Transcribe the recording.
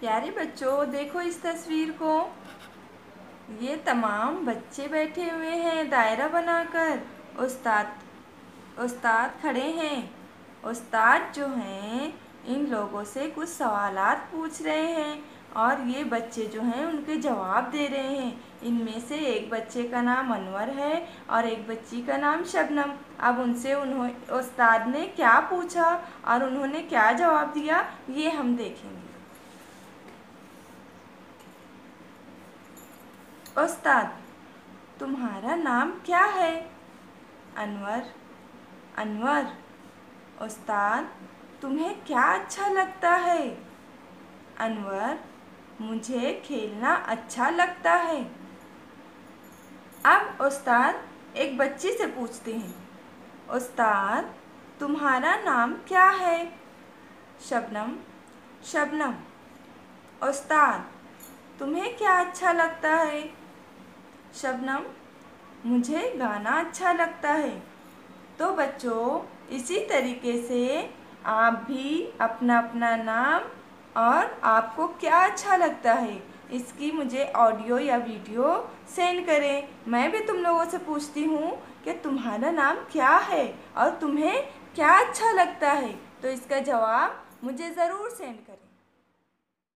प्यारे बच्चों, देखो इस तस्वीर को। ये तमाम बच्चे बैठे हुए हैं दायरा बनाकर। उस्ताद उस्ताद खड़े हैं। उस्ताद जो हैं इन लोगों से कुछ सवालात पूछ रहे हैं और ये बच्चे जो हैं उनके जवाब दे रहे हैं। इनमें से एक बच्चे का नाम अनवर है और एक बच्ची का नाम शबनम। अब उनसे उस्ताद ने क्या पूछा और उन्होंने क्या जवाब दिया, ये हम देखेंगे। उस्ताद, तुम्हारा नाम क्या है? अनवर। अनवर। उस्ताद, तुम्हें क्या अच्छा लगता है? अनवर, मुझे खेलना अच्छा लगता है। अब उस्ताद एक बच्ची से पूछते हैं, उस्ताद तुम्हारा नाम क्या है? शबनम। शबनम। उस्ताद, तुम्हें क्या अच्छा लगता है? शबनम, मुझे गाना अच्छा लगता है। तो बच्चों, इसी तरीके से आप भी अपना अपना नाम और आपको क्या अच्छा लगता है इसकी मुझे ऑडियो या वीडियो सेंड करें। मैं भी तुम लोगों से पूछती हूँ कि तुम्हारा नाम क्या है और तुम्हें क्या अच्छा लगता है, तो इसका जवाब मुझे ज़रूर सेंड करें।